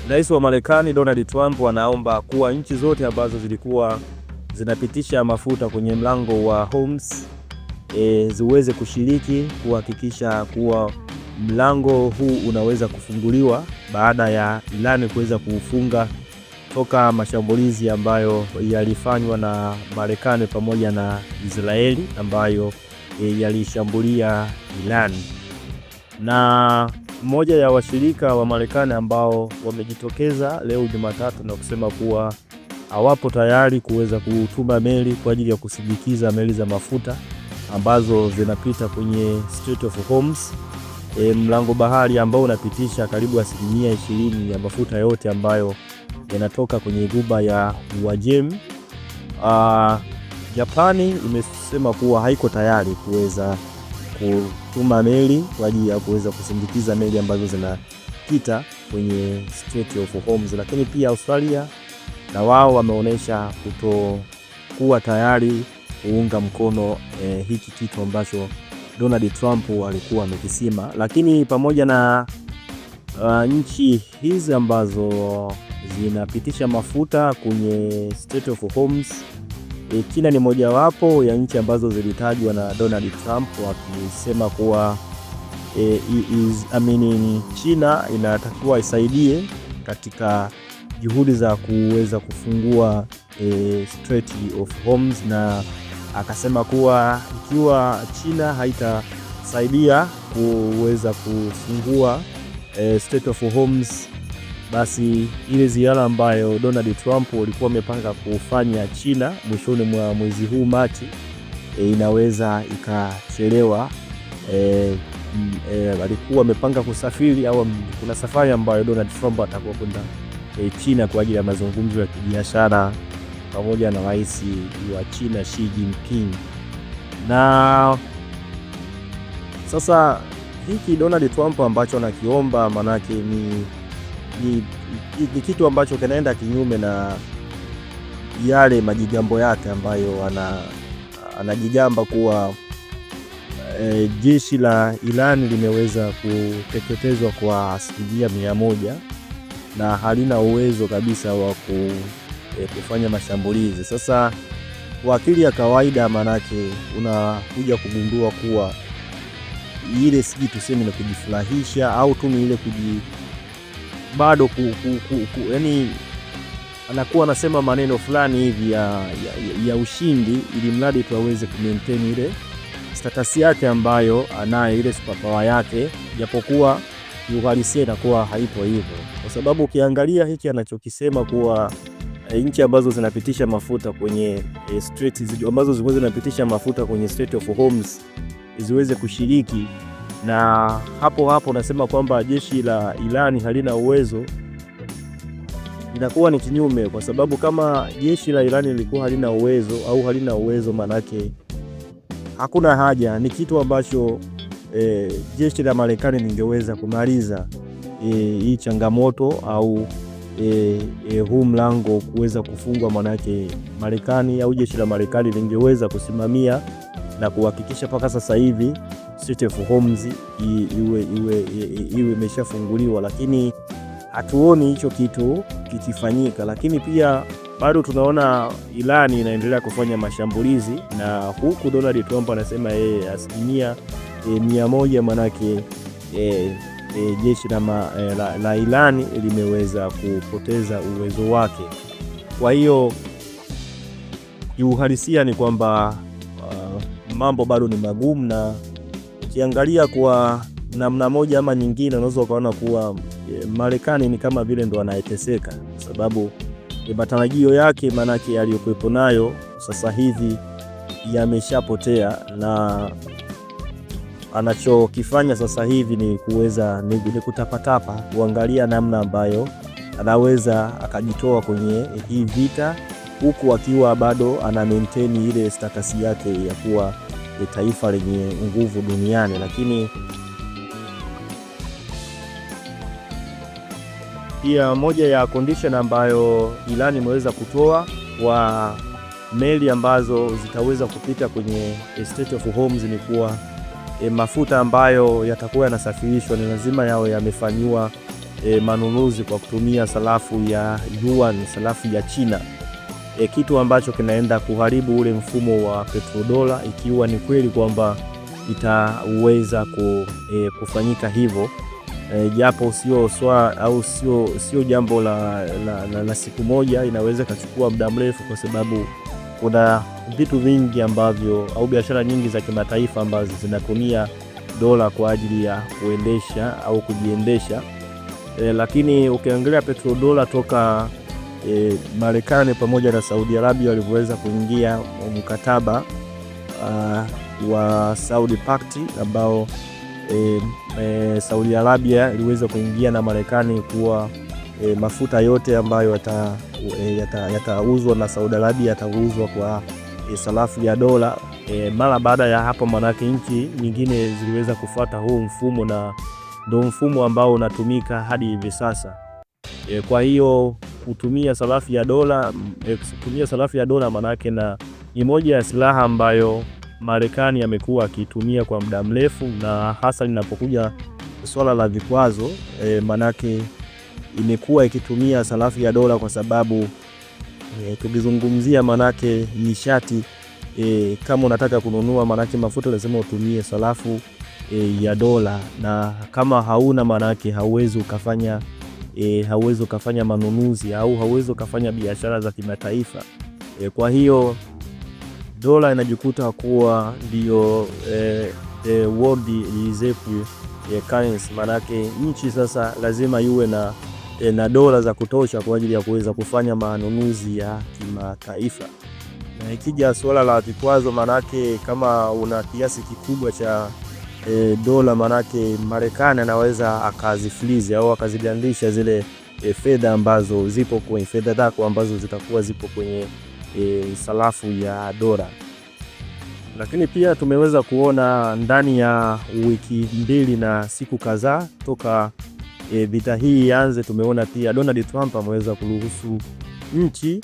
Rais wa Marekani Donald Trump anaomba kuwa nchi zote ambazo zilikuwa zinapitisha mafuta kwenye mlango wa Hormuz ziweze kushiriki kuhakikisha kuwa mlango huu unaweza kufunguliwa baada ya Iran kuweza kuufunga toka mashambulizi ambayo yalifanywa na Marekani pamoja na Israeli ambayo yalishambulia Iran. Na mmoja ya washirika wa Marekani ambao wamejitokeza leo Jumatatu na kusema kuwa hawapo tayari kuweza kutuma meli kwa ajili ya kusindikiza meli za mafuta ambazo zinapita kwenye Strait of Hormuz, mlango bahari ambao unapitisha karibu 20% ya mafuta yote ambayo yanatoka kwenye ghuba ya Uajemi. Japani imesema kuwa haiko tayari kuweza kutuma meli kwa ajili ya kuweza kusindikiza meli ambazo zinapita kwenye Strait of Hormuz, lakini pia Australia na wao wameonyesha kutokuwa tayari kuunga mkono hiki kitu ambacho Donald Trump alikuwa amekisema. Lakini pamoja na nchi hizi ambazo zinapitisha mafuta kwenye Strait of Hormuz, China ni mojawapo ya nchi ambazo zilitajwa na Donald Trump wakisema kuwa China inatakiwa isaidie katika juhudi za kuweza kufungua Strait of Hormuz, na akasema kuwa ikiwa China haitasaidia kuweza kufungua Strait of Hormuz, basi ile ziara ambayo Donald Trump alikuwa amepanga kufanya China mwishoni mwa mwezi huu Machi inaweza ikachelewa. Alikuwa amepanga kusafiri au kuna safari ambayo Donald Trump atakuwa kwenda China kwa ajili ya mazungumzo ya kibiashara pamoja na rais wa China Xi Jinping. Na sasa hiki Donald Trump ambacho anakiomba manake ni kitu ambacho kinaenda kinyume na yale majigambo yake ambayo anajigamba kuwa jeshi la Iran limeweza kuteketezwa kwa 100% na halina uwezo kabisa wa kufanya mashambulizi. Sasa kwa akili ya kawaida manake unakuja kugundua kuwa ile siji tuseme na kujifurahisha au tu ni ile bado yani anakuwa anasema maneno fulani hivi ya ushindi ili mradi tu aweze kumaintain ile status yake ambayo anayo, ile superpower yake, japokuwa uhalisia inakuwa haipo hivyo. Kwa sababu ukiangalia hiki anachokisema kuwa nchi ambazo zinapitisha mafuta kwenye ambazo zinapitisha mafuta kwenye Strait of Hormuz ziweze kushiriki, na hapo nasema kwamba jeshi la Iran halina uwezo, inakuwa ni kinyume. Kwa sababu kama jeshi la Iran lilikuwa halina uwezo manake hakuna haja, ni kitu ambacho jeshi la Marekani lingeweza kumaliza hii changamoto au huu mlango kuweza kufungwa, manake Marekani au jeshi la Marekani lingeweza kusimamia na kuhakikisha paka sasa hivi Strait of Hormuz iwe imeshafunguliwa, lakini hatuoni hicho kitu kikifanyika. Lakini pia bado tunaona Iran inaendelea kufanya mashambulizi, na huku Donald Trump anasema 100% manake jeshi la Iran limeweza kupoteza uwezo wake. Kwa hiyo uhalisia ni kwamba mambo bado ni magumu, na ukiangalia kwa namna moja ama nyingine unaweza ukaona kuwa Marekani ni kama vile ndo anayeteseka, kwa sababu matarajio yake manake yaliyokuwepo nayo sasa hivi yameshapotea, na anachokifanya sasa hivi ni kuweza ni kutapatapa kuangalia namna ambayo anaweza akajitoa kwenye hii vita, huku akiwa bado ana maintain ile status yake ya kuwa taifa lenye nguvu duniani. Lakini pia moja ya condition ambayo Iran imeweza kutoa kwa meli ambazo zitaweza kupita kwenye Strait of Hormuz ni kuwa mafuta ambayo yatakuwa yanasafirishwa ni lazima yao yamefanywa manunuzi kwa kutumia sarafu ya yuan, sarafu ya China, kitu ambacho kinaenda kuharibu ule mfumo wa petrodola, ikiwa ni kweli kwamba itaweza kufanyika hivyo, japo sio swala au sio jambo la siku moja, inaweza kuchukua muda mrefu, kwa sababu kuna vitu vingi ambavyo au biashara nyingi za kimataifa ambazo zinatumia dola kwa ajili ya kuendesha au kujiendesha. Lakini ukiangalia petrodola toka Marekani pamoja na Saudi Arabia walivyoweza kuingia mkataba wa Saudi Pact, ambao Saudi Arabia iliweza kuingia na Marekani kuwa mafuta yote ambayo yatauzwa na Saudi Arabia yatauzwa kwa sarafu ya dola. Mara baada ya hapo, manake nchi nyingine ziliweza kufuata huu mfumo, na ndio mfumo ambao unatumika hadi hivi sasa. Kwa hiyo kutumia sarafu ya dola manake na ni moja ya silaha ambayo Marekani amekuwa akitumia kwa muda mrefu, na hasa linapokuja swala la vikwazo, manake imekuwa ikitumia sarafu ya dola kwa sababu tukizungumzia manake nishati, kama unataka kununua manake mafuta lazima utumie sarafu ya dola, na kama hauna manake hauwezi ukafanya manunuzi au hauwezi ukafanya biashara za kimataifa. Kwa hiyo dola inajikuta kuwa ndio world reserve currency, manake nchi sasa lazima iwe na dola za kutosha kwa ajili ya kuweza kufanya manunuzi ya kimataifa. Na ikija swala la vikwazo, manake kama una kiasi kikubwa cha dola, manake Marekani anaweza akazifreeze au akazigandisha zile fedha ambazo zipo kwenye fedha zako ambazo zitakuwa zipo kwenye sarafu ya dola. Lakini pia tumeweza kuona ndani ya wiki mbili na siku kadhaa toka vita hii ianze, tumeona pia Donald Trump ameweza kuruhusu nchi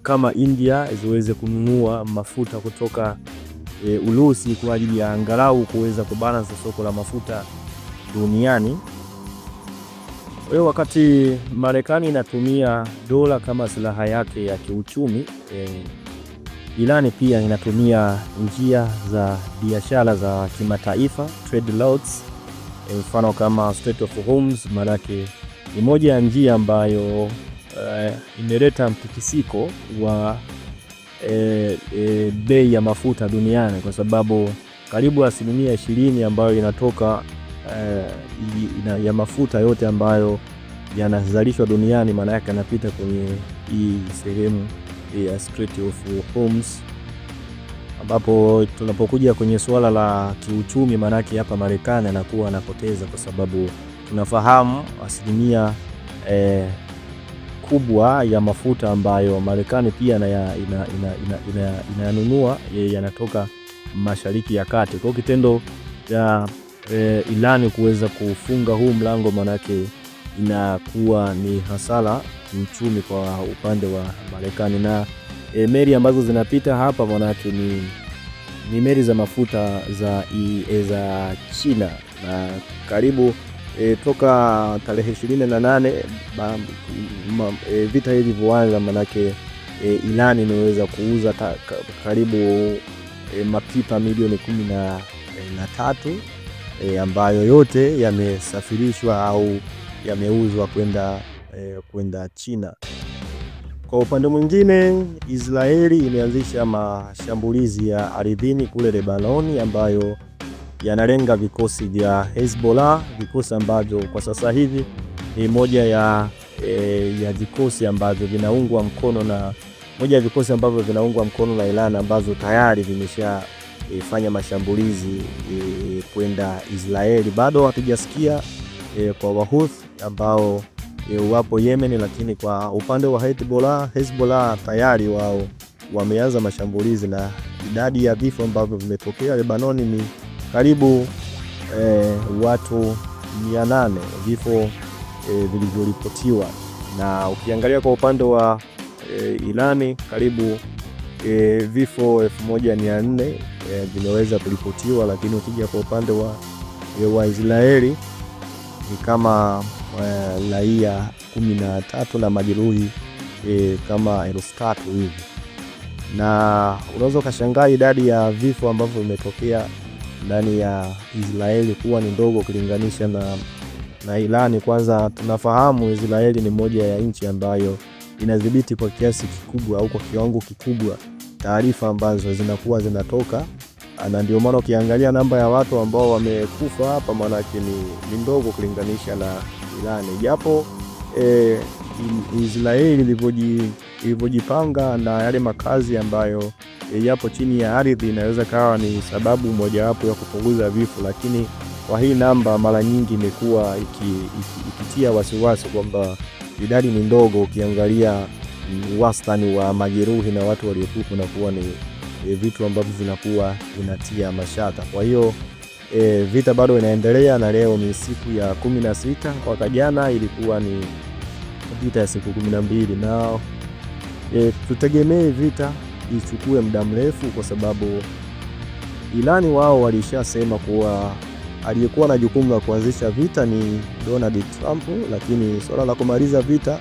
kama India ziweze kununua mafuta kutoka Urusi kwa ajili ya angalau kuweza kubalance soko la mafuta duniani. Kwa hiyo wakati Marekani inatumia dola kama silaha yake ya kiuchumi, Irani pia inatumia njia za biashara za kimataifa, trade routes, mfano kama Strait of Hormuz. Maanake ni moja ya njia ambayo imeleta mtikisiko wa bei ya mafuta duniani, kwa sababu karibu 20% ambayo inatoka ya mafuta yote ambayo yanazalishwa duniani, maana yake yanapita kwenye hii sehemu ya Strait of Hormuz, ambapo tunapokuja kwenye suala la kiuchumi, maana yake hapa Marekani anakuwa anapoteza, kwa sababu tunafahamu asilimia kubwa ya mafuta ambayo Marekani pia inanunua yanatoka Mashariki ya Kati. Kwa kitendo cha Irani kuweza kufunga huu mlango, manake inakuwa ni hasara uchumi kwa upande wa Marekani. Na meli ambazo zinapita hapa manake ni meli za mafuta za China, na karibu toka tarehe 28 vita hivi vilivyoanza, manake Irani imeweza kuuza karibu mapipa milioni 13 ambayo yote yamesafirishwa au yameuzwa kwenda China. Kwa upande mwingine, Israeli imeanzisha mashambulizi ya ardhini kule Lebanoni ambayo yanalenga vikosi vya Hezbollah, vikosi ambavyo kwa sasa hivi ni moja ya vikosi ambavyo vinaungwa mkono na Iran, ambazo tayari vimeshafanya mashambulizi kwenda Israeli. Bado hatujasikia kwa Wahouthi ambao wapo Yemen, lakini kwa upande wa Hezbollah tayari wao wameanza mashambulizi, na idadi ya vifo ambavyo vimetokea Lebanoni ni karibu watu 800 vifo vilivyoripotiwa. Na ukiangalia kwa upande wa Irani karibu vifo 1400 vimeweza kuripotiwa, lakini ukija kwa upande wa Israeli ni kama raia 13 na majeruhi kama 3,000 hivi. Na unaweza ukashangaa idadi ya vifo ambavyo vimetokea ndani ya Israeli kuwa ni ndogo kulinganisha na Irani. Kwanza tunafahamu Israeli ni moja ya nchi ambayo inadhibiti kwa kiasi kikubwa au kwa kiwango kikubwa taarifa ambazo zinakuwa zinatoka, na ndio maana ukiangalia namba ya watu ambao wamekufa hapa maanake ni ndogo kulinganisha na Irani. Japo Israeli ilivyojipanga na yale makazi ambayo yapo chini ya ardhi inaweza kawa ni sababu mojawapo ya kupunguza vifo, lakini kwa hii namba mara nyingi imekuwa ikitia wasiwasi kwamba idadi ni ndogo ukiangalia wastani wa majeruhi na watu waliokufa na kuwa ni vitu ambavyo vinakuwa vinatia mashaka. Kwa hiyo vita bado inaendelea na leo ni siku ya 16. Mwaka jana ilikuwa ni vita ya siku 12 na tutegemee vita ichukue muda mrefu, kwa sababu Irani wao walishasema kuwa aliyekuwa na jukumu la kuanzisha vita ni Donald Trump, lakini swala la kumaliza vita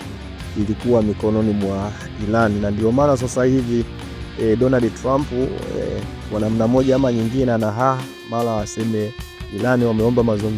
ilikuwa mikononi mwa Irani. Na ndio maana sasa hivi Donald Trump kwa namna moja ama nyingine mara aseme Irani wameomba mazungumzo